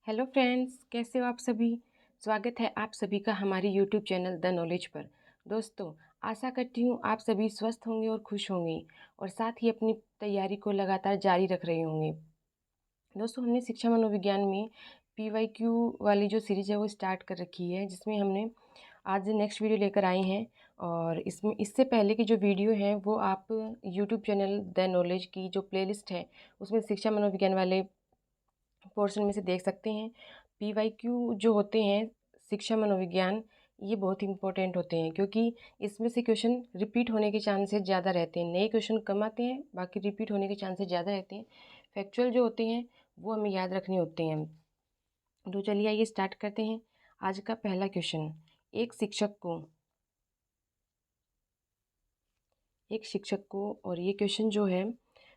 Hello friends, कैसे हो आप सभी। स्वागत है आप सभी का हमारी यूट्यूब चैनल द नॉलेज पर। दोस्तों, आशा करती हूँ आप सभी स्वस्थ होंगे और खुश होंगे और साथ ही अपनी तैयारी को लगातार जारी रख रहे होंगे। दोस्तों, हमने शिक्षा मनोविज्ञान में PYQ वाली जो सीरीज़ है वो स्टार्ट कर रखी है, जिसमें हमने आज नेक्स्ट वीडियो लेकर आए हैं। और इसमें इससे पहले की जो वीडियो है वो आप यूट्यूब चैनल द नॉलेज की जो प्लेलिस्ट है उसमें शिक्षा मनोविज्ञान वाले पोर्शन में से देख सकते हैं। PYQ जो होते हैं शिक्षा मनोविज्ञान, ये बहुत इंपॉर्टेंट होते हैं क्योंकि इसमें से क्वेश्चन रिपीट होने के चांसेस ज़्यादा रहते हैं। नए क्वेश्चन कम आते हैं, बाकी रिपीट होने के चांसेस ज़्यादा रहते हैं। फैक्चुअल जो होते हैं वो हमें याद रखने होते हैं। तो चलिए आइए स्टार्ट करते हैं। आज का पहला क्वेश्चन, एक शिक्षक को और ये क्वेश्चन जो है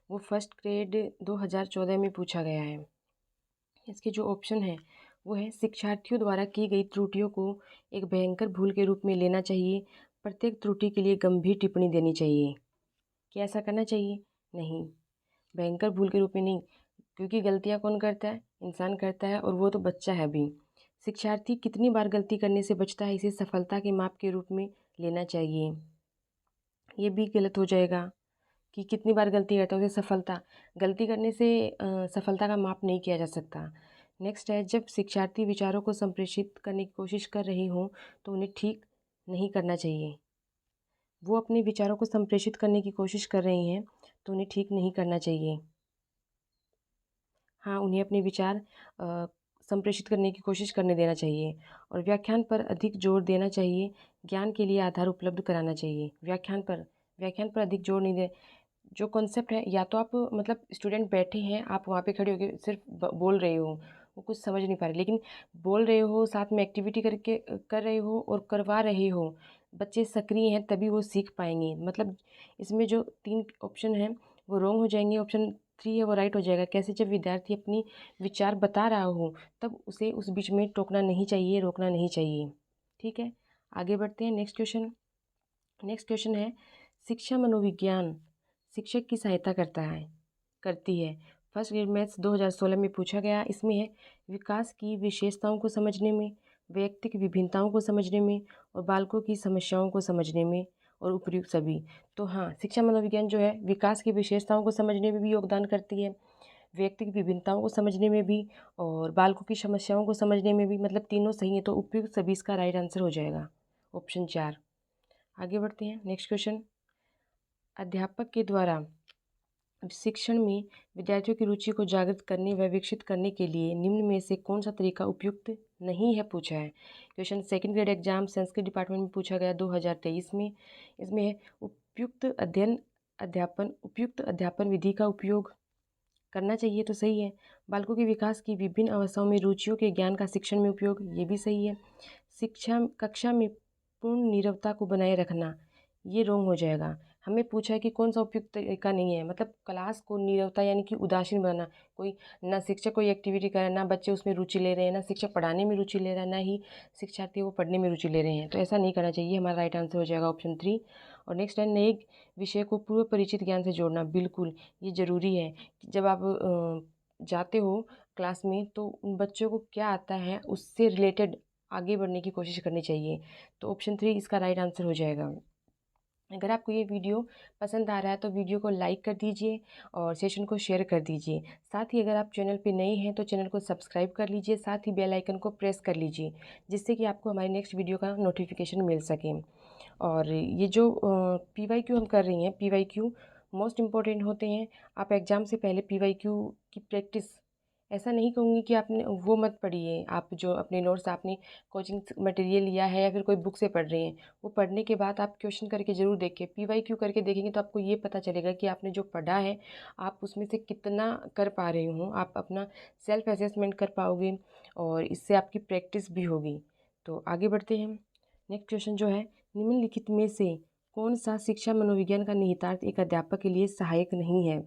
वो फर्स्ट ग्रेड 2014 में पूछा गया है। इसके जो ऑप्शन है वो है, शिक्षार्थियों द्वारा की गई त्रुटियों को एक भयंकर भूल के रूप में लेना चाहिए। प्रत्येक त्रुटि के लिए गंभीर टिप्पणी देनी चाहिए। क्या ऐसा करना चाहिए? नहीं, भयंकर भूल के रूप में नहीं, क्योंकि गलतियाँ कौन करता है? इंसान करता है, और वो तो बच्चा है अभी। शिक्षार्थी कितनी बार गलती करने से बचता है, इसे सफलता के माप के रूप में लेना चाहिए। ये भी गलत हो जाएगा कि कितनी बार गलती करता है उसे सफलता, गलती करने से सफलता का माप नहीं किया जा सकता। नेक्स्ट है, जब शिक्षार्थी विचारों को संप्रेषित करने की कोशिश कर रही हों तो उन्हें ठीक नहीं करना चाहिए। वो अपने विचारों को संप्रेषित करने की कोशिश कर रही हैं तो उन्हें ठीक नहीं करना चाहिए। हाँ, उन्हें अपने विचार संप्रेषित करने की कोशिश करने देना चाहिए। और व्याख्यान पर अधिक जोर देना चाहिए, ज्ञान के लिए आधार उपलब्ध कराना चाहिए। व्याख्यान पर अधिक जोर नहीं दे। जो कॉन्सेप्ट है, या तो आप मतलब स्टूडेंट बैठे हैं, आप वहाँ पे खड़े होकर सिर्फ बोल रहे हो, वो कुछ समझ नहीं पा रहे, लेकिन बोल रहे हो, साथ में एक्टिविटी करके कर रहे हो और करवा रहे हो, बच्चे सक्रिय हैं तभी वो सीख पाएंगे। मतलब इसमें जो 3 ऑप्शन हैं वो रॉन्ग हो जाएंगे, ऑप्शन 3 है वो राइट हो जाएगा। कैसे? जब विद्यार्थी अपनी विचार बता रहा हो तब उसे उस बीच में टोकना नहीं चाहिए, रोकना नहीं चाहिए। ठीक है, आगे बढ़ते हैं। नेक्स्ट क्वेश्चन है, शिक्षा मनोविज्ञान शिक्षक की सहायता करती है। फर्स्ट ग्रेड मैथ्स 2016 में पूछा गया। इसमें है, विकास की विशेषताओं को समझने में, वैयक्तिक विभिन्नताओं को समझने में और बालकों की समस्याओं को समझने में और उपयुक्त सभी। तो हाँ, शिक्षा मनोविज्ञान जो है विकास की विशेषताओं को समझने में भी योगदान करती है, वैयक्तिक विभिन्नताओं को समझने में भी और बालकों की समस्याओं को समझने में भी। मतलब तीनों सही है, तो उपयुक्त सभी इसका राइट आंसर हो जाएगा, ऑप्शन 4। आगे बढ़ते हैं। नेक्स्ट क्वेश्चन, अध्यापक के द्वारा शिक्षण में विद्यार्थियों की रुचि को जागृत करने व विकसित करने के लिए निम्न में से कौन सा तरीका उपयुक्त नहीं है, पूछा है। Question second grade exam Sanskrit department में पूछा गया 2023 में। इसमें है, उपयुक्त अध्यापन विधि का उपयोग करना चाहिए, तो सही है। बालकों के विकास की विभिन्न अवस्थाओं में रुचियों के ज्ञान का शिक्षण में उपयोग, ये भी सही है। शिक्षा कक्षा में पूर्ण नीरवता को बनाए रखना, ये रोंग हो जाएगा। हमें पूछा है कि कौन सा उपयुक्त तरीका नहीं है, मतलब क्लास को नीरवता यानी कि उदासीन बनाना। कोई ना शिक्षक कोई एक्टिविटी कर रहा है, ना बच्चे उसमें रुचि ले रहे हैं, ना शिक्षक पढ़ाने में रुचि ले रहा है, ना ही शिक्षार्थी वो पढ़ने में रुचि ले रहे हैं, तो ऐसा नहीं करना चाहिए। हमारा राइट आंसर हो जाएगा ऑप्शन 3। और नेक्स्ट है, नए विषय को पूर्व परिचित ज्ञान से जोड़ना, बिल्कुल ये ज़रूरी है कि जब आप जाते हो क्लास में तो उन बच्चों को क्या आता है उससे रिलेटेड आगे बढ़ने की कोशिश करनी चाहिए। तो ऑप्शन 3 इसका राइट आंसर हो जाएगा। अगर आपको ये वीडियो पसंद आ रहा है तो वीडियो को लाइक कर दीजिए और सेशन को शेयर कर दीजिए। साथ ही अगर आप चैनल पे नए हैं तो चैनल को सब्सक्राइब कर लीजिए, साथ ही बेल आइकन को प्रेस कर लीजिए, जिससे कि आपको हमारी नेक्स्ट वीडियो का नोटिफिकेशन मिल सके। और ये जो PYQ हम कर रही हैं, PYQ मोस्ट इम्पॉर्टेंट होते हैं। आप एग्ज़ाम से पहले PYQ की प्रैक्टिस, ऐसा नहीं कहूँगी कि आपने वो मत पढ़िए, आप जो अपने नोट्स आपने कोचिंग मटेरियल लिया है या फिर कोई बुक से पढ़ रहे हैं, वो पढ़ने के बाद आप क्वेश्चन करके ज़रूर देखें। PYQ करके देखेंगे तो आपको ये पता चलेगा कि आपने जो पढ़ा है आप उसमें से कितना कर पा रहे हो। आप अपना सेल्फ असेसमेंट कर पाओगे और इससे आपकी प्रैक्टिस भी होगी। तो आगे बढ़ते हैं। नेक्स्ट क्वेश्चन जो है, निम्नलिखित में से कौन सा शिक्षा मनोविज्ञान का निहितार्थ एक अध्यापक के लिए सहायक नहीं है।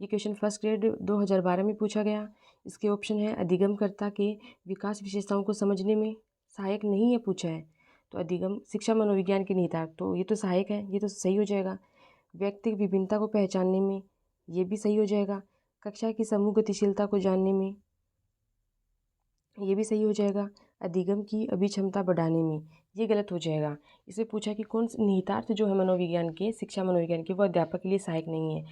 ये क्वेश्चन फर्स्ट ग्रेड 2012 में पूछा गया। इसके ऑप्शन है, अधिगमकर्ता के विकास विशेषताओं को समझने में सहायक नहीं है, पूछा है। तो अधिगम शिक्षा मनोविज्ञान के निहितार्थ, तो ये तो सहायक है, ये तो सही हो जाएगा। व्यक्तिगत विभिन्नता को पहचानने में, ये भी सही हो जाएगा। कक्षा की समूह गतिशीलता को जानने में, ये भी सही हो जाएगा। अधिगम की अभिक्षमता बढ़ाने में, ये गलत हो जाएगा। इसमें पूछा कि कौन से निहितार्थ जो है मनोविज्ञान के, शिक्षा मनोविज्ञान के, वो अध्यापक के लिए सहायक नहीं है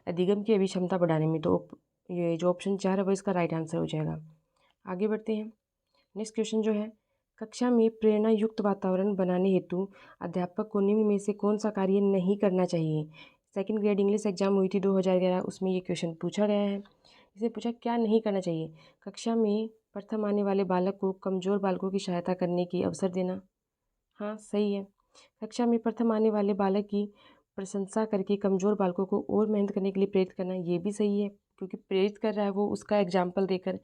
अधिगम की अभिक्षमता बढ़ाने में। तो ये जो ऑप्शन 4 है वो इसका राइट आंसर हो जाएगा। आगे बढ़ते हैं। नेक्स्ट क्वेश्चन जो है, कक्षा में प्रेरणा युक्त वातावरण बनाने हेतु अध्यापक को निम्न में से कौन सा कार्य नहीं करना चाहिए। सेकंड ग्रेड इंग्लिश एग्जाम हुई थी 2011, उसमें ये क्वेश्चन पूछा गया है। इसे पूछा क्या नहीं करना चाहिए। कक्षा में प्रथम आने वाले बालक को कमज़ोर बालकों की सहायता करने की अवसर देना। हाँ सही है। कक्षा में प्रथम आने वाले बालक की प्रशंसा करके कमज़ोर बालकों को और मेहनत करने के लिए प्रेरित करना, ये भी सही है, क्योंकि प्रेरित कर रहा है वो उसका एग्जाम्पल देकर।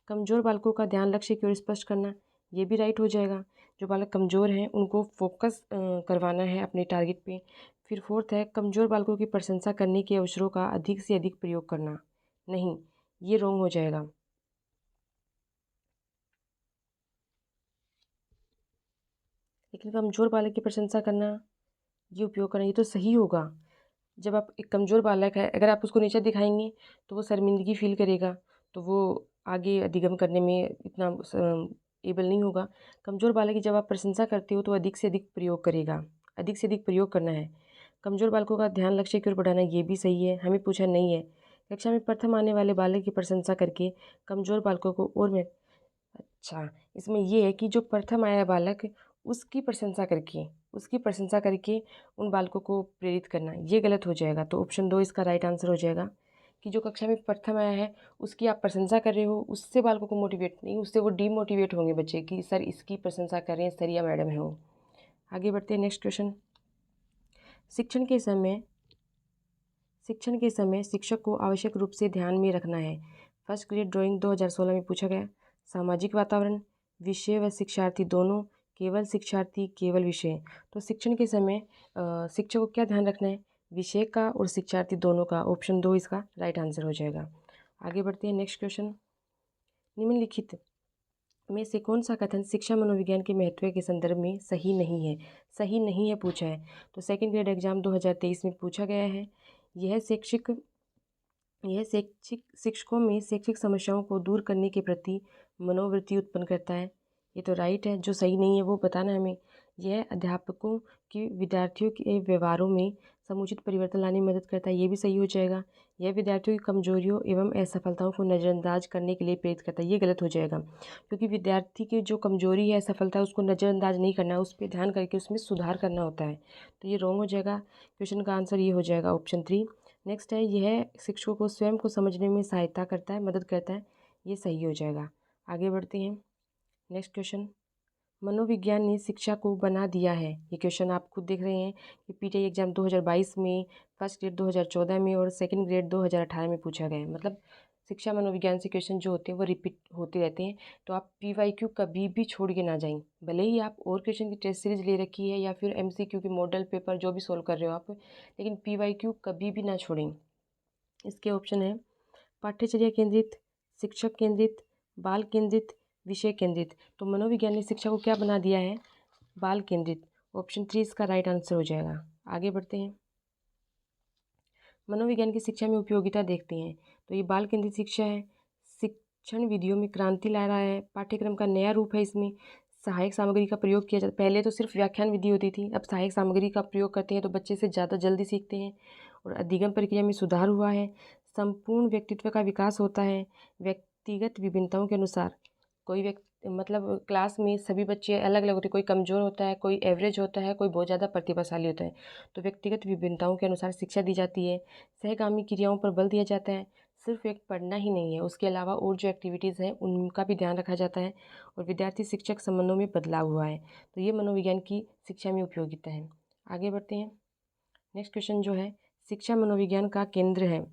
कमज़ोर बालकों का ध्यान लक्ष्य की ओर स्पष्ट करना, ये भी राइट हो जाएगा। जो बालक कमज़ोर हैं उनको फोकस करवाना है अपने टारगेट पे। फिर फोर्थ है, कमज़ोर बालकों की प्रशंसा करने के अवसरों का अधिक से अधिक प्रयोग करना। नहीं, ये रॉन्ग हो जाएगा। लेकिन कमज़ोर बालक की प्रशंसा करना, ये उपयोग करना, ये तो सही होगा। जब आप एक कमज़ोर बालक है, अगर आप उसको नीचा दिखाएंगे तो वो शर्मिंदगी फील करेगा, तो वो आगे अधिगम करने में इतना एबल नहीं होगा। कमज़ोर बालक की जब आप प्रशंसा करते हो तो अधिक से अधिक प्रयोग करेगा, अधिक से अधिक प्रयोग करना है। कमज़ोर बालकों का ध्यान लक्ष्य की ओर बढ़ाना, ये भी सही है, हमें पूछा नहीं है। कक्षा में प्रथम आने वाले बालक की प्रशंसा करके कमज़ोर बालकों को और में, अच्छा, इसमें ये है कि जो प्रथम आया बालक, उसकी प्रशंसा करके उन बालकों को प्रेरित करना, ये गलत हो जाएगा। तो ऑप्शन 2 इसका राइट आंसर हो जाएगा कि जो कक्षा में प्रथम आया है उसकी आप प्रशंसा कर रहे हो, उससे बालकों को मोटिवेट नहीं, उससे वो डीमोटिवेट होंगे बच्चे कि सर इसकी प्रशंसा कर रहे हैं सर या मैडम है वो। आगे बढ़ते हैं। नेक्स्ट क्वेश्चन, शिक्षण के समय शिक्षक को आवश्यक रूप से ध्यान में रखना है। फर्स्ट ग्रेड ड्राइंग 2016 में पूछा गया। सामाजिक वातावरण, विषय व शिक्षार्थी दोनों, केवल शिक्षार्थी, केवल विषय। तो शिक्षण के समय शिक्षक को क्या ध्यान रखना है, विषय का और शिक्षार्थी दोनों का। ऑप्शन 2 इसका राइट आंसर हो जाएगा। आगे बढ़ते हैं। नेक्स्ट क्वेश्चन, निम्नलिखित में से कौन सा कथन शिक्षा मनोविज्ञान के महत्व के संदर्भ में सही नहीं है। सही नहीं है पूछा है, तो सेकंड ग्रेड एग्जाम 2023 में पूछा गया है। यह शिक्षकों में शैक्षिक समस्याओं को दूर करने के प्रति मनोवृत्ति उत्पन्न करता है। ये तो राइट है। जो सही नहीं है वो बताना है हमें। यह अध्यापकों की विद्यार्थियों के व्यवहारों में समुचित परिवर्तन लाने में मदद करता है, ये भी सही हो जाएगा। यह विद्यार्थियों की कमजोरियों एवं असफलताओं को नज़रअंदाज करने के लिए प्रेरित करता है, ये गलत हो जाएगा, क्योंकि विद्यार्थी की जो कमजोरी है, असफलता है, उसको नज़रअंदाज नहीं करना है, उस पर ध्यान करके उसमें सुधार करना होता है। तो ये रॉन्ग हो जाएगा। क्वेश्चन का आंसर ये हो जाएगा ऑप्शन 3। नेक्स्ट है, यह शिक्षकों को स्वयं को समझने में सहायता करता है, मदद करता है, ये सही हो जाएगा। आगे बढ़ते हैं। नेक्स्ट क्वेश्चन, मनोविज्ञान ने शिक्षा को बना दिया है। ये क्वेश्चन आप खुद देख रहे हैं कि पीटीआई एग्जाम 2022 में, फर्स्ट ग्रेड 2014 में और सेकंड ग्रेड 2018 में पूछा गया है। मतलब शिक्षा मनोविज्ञान से क्वेश्चन जो होते हैं वो रिपीट होते रहते हैं। तो आप पीवाईक्यू कभी भी छोड़ के ना जाएं, भले ही आप और क्वेश्चन की टेस्ट सीरीज ले रखी है या फिर एमसीक्यू की मॉडल पेपर जो भी सोल्व कर रहे हो आप, लेकिन पीवाईक्यू कभी भी ना छोड़ें। इसके ऑप्शन है पाठ्यचर्या केंद्रित, शिक्षक केंद्रित, बाल केंद्रित, विषय केंद्रित। तो मनोविज्ञान ने शिक्षा को क्या बना दिया है, बाल केंद्रित। ऑप्शन 3 इसका राइट आंसर हो जाएगा। आगे बढ़ते हैं। मनोविज्ञान की शिक्षा में उपयोगिता देखते हैं। तो ये बाल केंद्रित शिक्षा है, शिक्षण विधियों में क्रांति ला रहा है, पाठ्यक्रम का नया रूप है, इसमें सहायक सामग्री का प्रयोग किया जाता है। पहले तो सिर्फ व्याख्यान विधि होती थी, अब सहायक सामग्री का प्रयोग करते हैं तो बच्चे से ज़्यादा जल्दी सीखते हैं और अधिगम प्रक्रिया में सुधार हुआ है। संपूर्ण व्यक्तित्व का विकास होता है, व्यक्तिगत विभिन्नताओं के अनुसार। कोई व्यक्ति मतलब क्लास में सभी बच्चे अलग अलग होते हैं, कोई कमज़ोर होता है, कोई एवरेज होता है, कोई बहुत ज़्यादा प्रतिभाशाली होता है। तो व्यक्तिगत विभिन्नताओं के अनुसार शिक्षा दी जाती है। सहगामी क्रियाओं पर बल दिया जाता है। सिर्फ एक पढ़ना ही नहीं है, उसके अलावा और जो एक्टिविटीज़ हैं उनका भी ध्यान रखा जाता है और विद्यार्थी शिक्षक संबंधों में बदलाव हुआ है। तो ये मनोविज्ञान की शिक्षा में उपयोगिता है। आगे बढ़ते हैं। नेक्स्ट क्वेश्चन जो है, शिक्षा मनोविज्ञान का केंद्र है।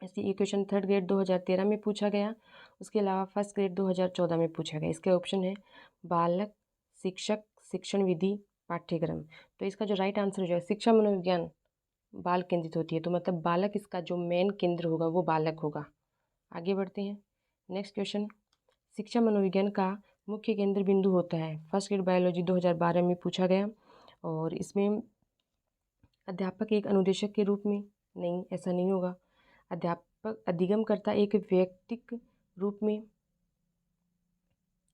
ऐसे ये क्वेश्चन थर्ड ग्रेड 2013 में पूछा गया, उसके अलावा फर्स्ट ग्रेड 2014 में पूछा गया। इसके ऑप्शन है बालक, शिक्षक, शिक्षण विधि, पाठ्यक्रम। तो इसका जो राइट आंसर हो जाएगा, शिक्षा मनोविज्ञान बाल केंद्रित होती है, तो मतलब बालक इसका जो मेन केंद्र होगा वो बालक होगा। आगे बढ़ते हैं। नेक्स्ट क्वेश्चन, शिक्षा मनोविज्ञान का मुख्य केंद्र बिंदु होता है। फर्स्ट ग्रेड बायोलॉजी 2012 में पूछा गया और इसमें अध्यापक एक अनुदेशक के रूप में, नहीं ऐसा नहीं होगा। अध्यापक अधिगम करता एक व्यक्तिक रूप में,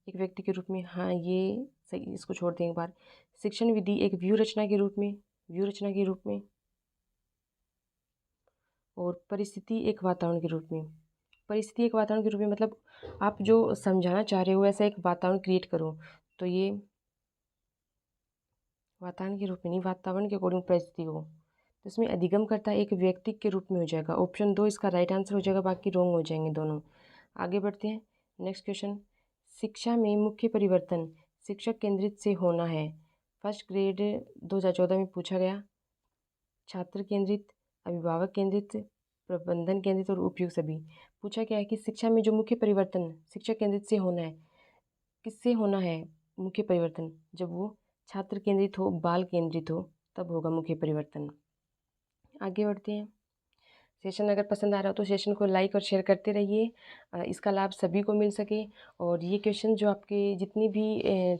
एक व्यक्ति के रूप में, हाँ ये सही, इसको छोड़ दें एक बार। शिक्षण विधि एक व्यू रचना के रूप में, व्यू रचना के रूप में। और परिस्थिति एक वातावरण के रूप में। परिस्थिति एक वातावरण के रूप में मतलब आप जो समझाना चाह रहे हो ऐसा एक वातावरण क्रिएट करो, तो ये वातावरण के रूप में नहीं, वातावरण के अकॉर्डिंग परिस्थिति हो, तो इसमें अधिगम करता एक व्यक्ति के रूप में हो जाएगा। ऑप्शन 2 इसका राइट आंसर हो जाएगा, बाकी रॉन्ग हो जाएंगे दोनों। आगे बढ़ते हैं। नेक्स्ट क्वेश्चन, शिक्षा में मुख्य परिवर्तन शिक्षक केंद्रित से होना है। फर्स्ट ग्रेड 2014 में पूछा गया। छात्र केंद्रित, अभिभावक केंद्रित, प्रबंधन केंद्रित और उपयुक्त सभी। पूछा गया है कि शिक्षा में जो मुख्य परिवर्तन शिक्षक केंद्रित से होना है, किससे होना है मुख्य परिवर्तन? जब वो छात्र केंद्रित हो, बाल केंद्रित हो, तब होगा मुख्य परिवर्तन। आगे बढ़ते हैं। सेशन अगर पसंद आ रहा हो तो सेशन को लाइक और शेयर करते रहिए, इसका लाभ सभी को मिल सके। और ये क्वेश्चन जो आपके जितनी भी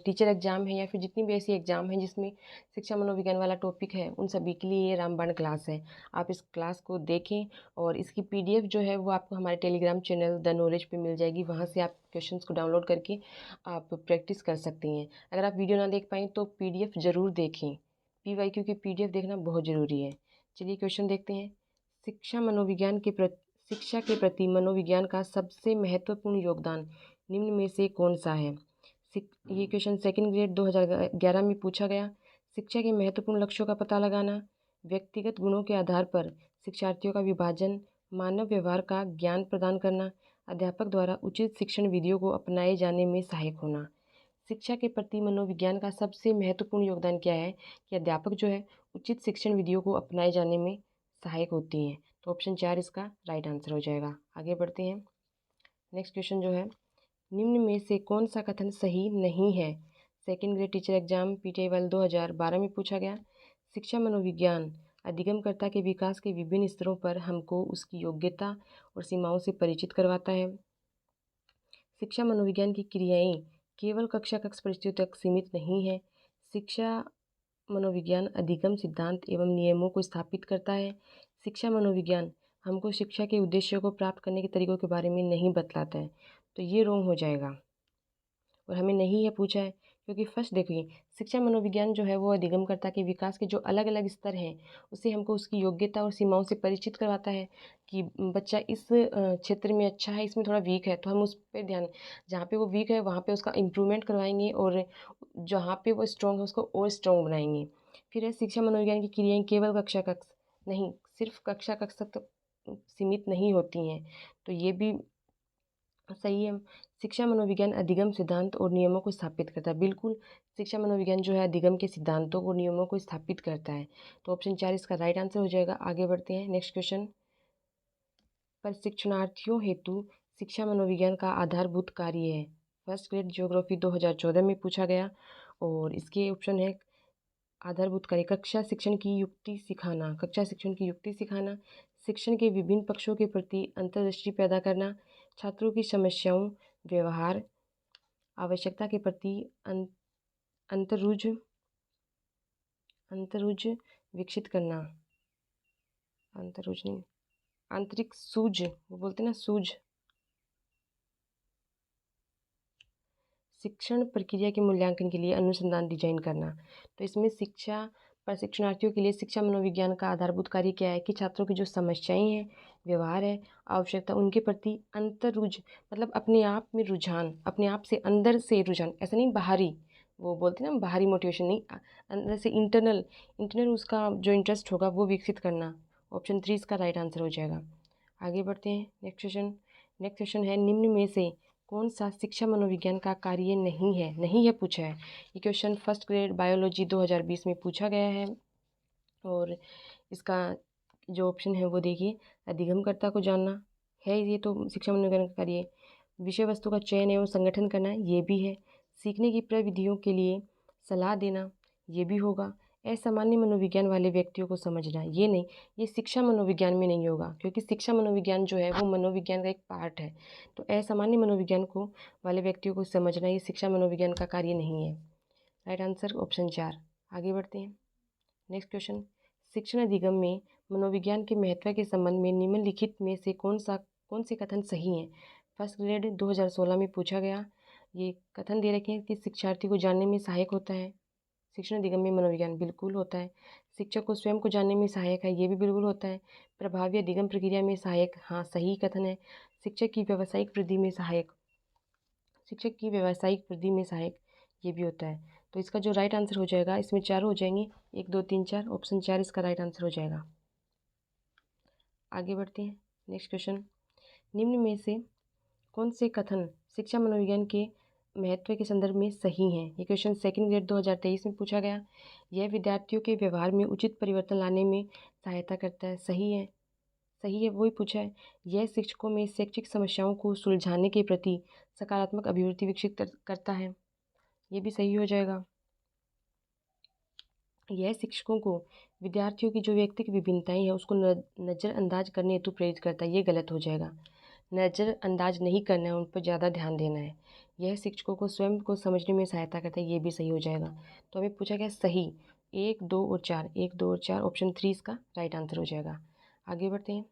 टीचर एग्ज़ाम है या फिर जितनी भी ऐसी एग्ज़ाम है जिसमें शिक्षा मनोविज्ञान वाला टॉपिक है, उन सभी के लिए ये रामबाण क्लास है। आप इस क्लास को देखें और इसकी PDF जो है वो आपको हमारे टेलीग्राम चैनल द नॉलेज पे मिल जाएगी। वहाँ से आप क्वेश्चन को डाउनलोड करके आप प्रैक्टिस कर सकती हैं। अगर आप वीडियो ना देख पाएँ तो PDF ज़रूर देखें। PYQ की PDF देखना बहुत ज़रूरी है। चलिए क्वेश्चन देखते हैं। शिक्षा के प्रति मनोविज्ञान का सबसे महत्वपूर्ण योगदान निम्न में से कौन सा है? ये क्वेश्चन सेकंड ग्रेड 2011 में पूछा गया। शिक्षा के महत्वपूर्ण लक्ष्यों का पता लगाना, व्यक्तिगत गुणों के आधार पर शिक्षार्थियों का विभाजन, मानव व्यवहार का ज्ञान प्रदान करना, अध्यापक द्वारा उचित शिक्षण विधियों को अपनाए जाने में सहायक होना। शिक्षा के प्रति मनोविज्ञान का सबसे महत्वपूर्ण योगदान क्या है कि अध्यापक जो है उचित शिक्षण विधियों को अपनाए जाने में सहायक होती हैं। तो ऑप्शन 4 इसका राइट आंसर हो जाएगा। आगे बढ़ते हैं। नेक्स्ट क्वेश्चन जो है, निम्न में से कौन सा कथन सही नहीं है? Second grade teacher exam PTI वाले 2012 में पूछा गया। शिक्षा मनोविज्ञान अधिगमकर्ता के विकास के विभिन्न स्तरों पर हमको उसकी योग्यता और सीमाओं से परिचित करवाता है। शिक्षा मनोविज्ञान की क्रियाएं केवल कक्षा परिस्थितियों तक सीमित नहीं है। शिक्षा मनोविज्ञान अधिगम सिद्धांत एवं नियमों को स्थापित करता है। शिक्षा मनोविज्ञान हमको शिक्षा के उद्देश्यों को प्राप्त करने के तरीकों के बारे में नहीं बतलाता है, तो ये रॉन्ग हो जाएगा और हमें नहीं है पूछा है। क्योंकि फर्स्ट देखिए, शिक्षा मनोविज्ञान जो है वो अधिगमकर्ता के विकास के जो अलग अलग स्तर हैं उसे हमको उसकी योग्यता और सीमाओं से परिचित करवाता है कि बच्चा इस क्षेत्र में अच्छा है, इसमें थोड़ा वीक है, तो हम उस पर ध्यान, जहाँ पे वो वीक है वहाँ पे उसका इम्प्रूवमेंट करवाएंगे और जहाँ पे वो स्ट्रॉन्ग है उसको और स्ट्रॉन्ग बनाएंगे। फिर है शिक्षा मनोविज्ञान की क्रियाएं केवल कक्षा कक्ष नहीं, सिर्फ कक्षा कक्ष तक सीमित नहीं होती हैं, तो ये भी सही है। शिक्षा मनोविज्ञान अधिगम सिद्धांत और नियमों को स्थापित करता है, बिल्कुल शिक्षा मनोविज्ञान जो है अधिगम के सिद्धांतों और नियमों को स्थापित करता है, तो ऑप्शन 4 इसका राइट आंसर हो जाएगा। आगे बढ़ते हैं। नेक्स्ट क्वेश्चन, प्रशिक्षणार्थियों हेतु शिक्षा मनोविज्ञान का आधारभूत कार्य है। फर्स्ट ग्रेड ज्योग्राफी 2014 में पूछा गया और इसके ऑप्शन है आधारभूत कार्य कक्षा शिक्षण की युक्ति सिखाना, कक्षा शिक्षण की युक्ति सिखाना, शिक्षण के विभिन्न पक्षों के प्रति अंतर्दृष्टि पैदा करना, छात्रों की समस्याओं, व्यवहार, आवश्यकता के प्रति अंतरुज अंतरुज विकसित करना, अंतरुज नहीं, आंतरिक सूझ, वो बोलते हैं ना सूझ, शिक्षण प्रक्रिया के मूल्यांकन के लिए अनुसंधान डिजाइन करना। तो इसमें शिक्षा प्रशिक्षणार्थियों के लिए शिक्षा मनोविज्ञान का आधारभूत कार्य क्या है कि छात्रों की जो समस्याएं हैं, व्यवहार है, आवश्यकता, उनके प्रति अंतरुज मतलब अपने आप में रुझान, अपने आप से अंदर से रुझान, ऐसा नहीं बाहरी, वो बोलते हैं ना बाहरी मोटिवेशन नहीं, अंदर से इंटरनल इंटरनल उसका जो इंटरेस्ट होगा वो विकसित करना। ऑप्शन 3 इसका राइट आंसर हो जाएगा। आगे बढ़ते हैं। नेक्स्ट क्वेश्चन है, निम्न में से कौन सा शिक्षा मनोविज्ञान का कार्य नहीं है? नहीं है पूछा है। ये क्वेश्चन फर्स्ट ग्रेड बायोलॉजी 2020 में पूछा गया है और इसका जो ऑप्शन है वो देखिए, अधिगमकर्ता को जानना है, ये तो शिक्षा मनोविज्ञान का कार्य। विषय वस्तु का चयन एवं संगठन करना, ये भी है। सीखने की प्रविधियों के लिए सलाह देना, ये भी होगा। असामान्य मनोविज्ञान वाले व्यक्तियों को समझना, ये नहीं, ये शिक्षा मनोविज्ञान में नहीं होगा क्योंकि शिक्षा मनोविज्ञान जो है वो मनोविज्ञान का एक पार्ट है। तो असामान्य मनोविज्ञान को वाले व्यक्तियों को समझना ये शिक्षा मनोविज्ञान का कार्य नहीं है। Right answer option 4। आगे बढ़ते हैं। नेक्स्ट क्वेश्चन, शिक्षण अधिगम में मनोविज्ञान के महत्व के संबंध में निम्नलिखित में से कौन से कथन सही हैं? फर्स्ट ग्रेड 2016 में पूछा गया। ये कथन दे रखे हैं कि शिक्षार्थी को जानने में सहायक होता है। शिक्षण अधिगम में मनोविज्ञान बिल्कुल होता है। शिक्षक को स्वयं को जानने में सहायक है, ये भी बिल्कुल होता है। प्रभावी अधिगम प्रक्रिया में सहायक, हाँ सही कथन है। शिक्षक की व्यावसायिक वृद्धि में सहायक, शिक्षक की व्यावसायिक वृद्धि में सहायक, ये भी होता है। तो इसका जो राइट आंसर हो जाएगा, इसमें चार हो जाएंगे, 1 2 3 4, ऑप्शन 4 इसका राइट आंसर हो जाएगा। आगे बढ़ते हैं। नेक्स्ट क्वेश्चन, निम्न में से कौन से कथन शिक्षा मनोविज्ञान के महत्व के संदर्भ में सही हैं? ये क्वेश्चन सेकंड ग्रेड 2023 में पूछा गया। यह विद्यार्थियों के व्यवहार में उचित परिवर्तन लाने में सहायता करता है, सही है। सही है, वही पूछा है। यह शिक्षकों में शैक्षिक समस्याओं को सुलझाने के प्रति सकारात्मक अभिवृत्ति विकसित करता है, ये भी सही हो जाएगा। यह शिक्षकों को विद्यार्थियों की जो व्यक्तिगत विभिन्नताएं हैं उसको नज़रअंदाज करने हेतु प्रेरित करता है, ये गलत हो जाएगा। नज़रअंदाज नहीं करना है, उन पर ज़्यादा ध्यान देना है। यह शिक्षकों को स्वयं को समझने में सहायता करता है, ये भी सही हो जाएगा। तो हमें पूछा गया सही 1 2 और 4, 1 2 और 4, ऑप्शन 3 इसका राइट आंसर हो जाएगा। आगे बढ़ते हैं।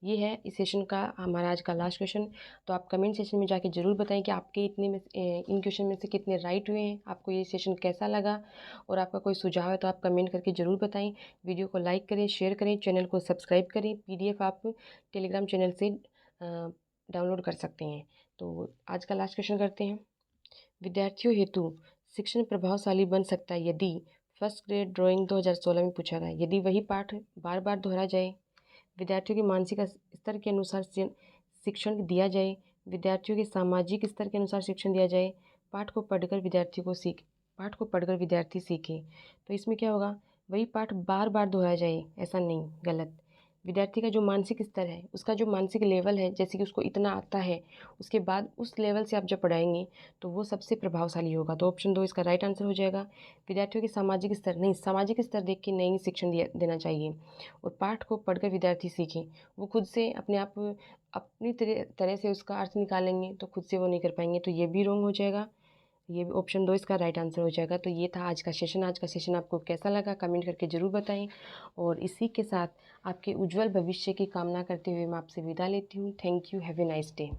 ये है इस सेशन का हमारा आज का लास्ट क्वेश्चन। तो आप कमेंट सेशन में जाके ज़रूर बताएं कि आपके इन क्वेश्चन में से कितने राइट हुए हैं, आपको ये सेशन कैसा लगा, और आपका कोई सुझाव है तो आप कमेंट करके ज़रूर बताएं। वीडियो को लाइक करें, शेयर करें, चैनल को सब्सक्राइब करें। PDF आप टेलीग्राम चैनल से डाउनलोड कर सकते हैं। तो आज का लास्ट क्वेश्चन करते हैं। विद्यार्थियों हेतु शिक्षण प्रभावशाली बन सकता है यदि फर्स्ट ग्रेड ड्राइंग 2016 में पूछा गया, यदि वही पाठ बार बार दोहरा जाए, विद्यार्थियों के मानसिक स्तर के अनुसार शिक्षण दिया जाए, विद्यार्थियों के सामाजिक स्तर के अनुसार शिक्षण दिया जाए, पाठ को पढ़कर विद्यार्थी सीखे। तो इसमें क्या होगा, वही पाठ बार बार दोहराया जाए, ऐसा नहीं, गलत। विद्यार्थी का जो मानसिक स्तर है, उसका जो मानसिक लेवल है, जैसे कि उसको इतना आता है, उसके बाद उस लेवल से आप जब पढ़ाएंगे तो वो सबसे प्रभावशाली होगा। तो ऑप्शन 2 इसका राइट आंसर हो जाएगा। विद्यार्थियों के सामाजिक स्तर नहीं, सामाजिक स्तर देख के नहीं शिक्षण देना चाहिए, और पाठ को पढ़कर विद्यार्थी सीखें। वो खुद से अपने आप अपनी तरह से उसका अर्थ निकालेंगे तो खुद से वो नहीं कर पाएंगे, तो ये भी रॉन्ग हो जाएगा। ये भी ऑप्शन 2 इसका राइट आंसर हो जाएगा। तो ये था आज का सेशन। आज का सेशन आपको कैसा लगा कमेंट करके ज़रूर बताएं, और इसी के साथ आपके उज्जवल भविष्य की कामना करते हुए मैं आपसे विदा लेती हूँ। Thank you, have a nice day.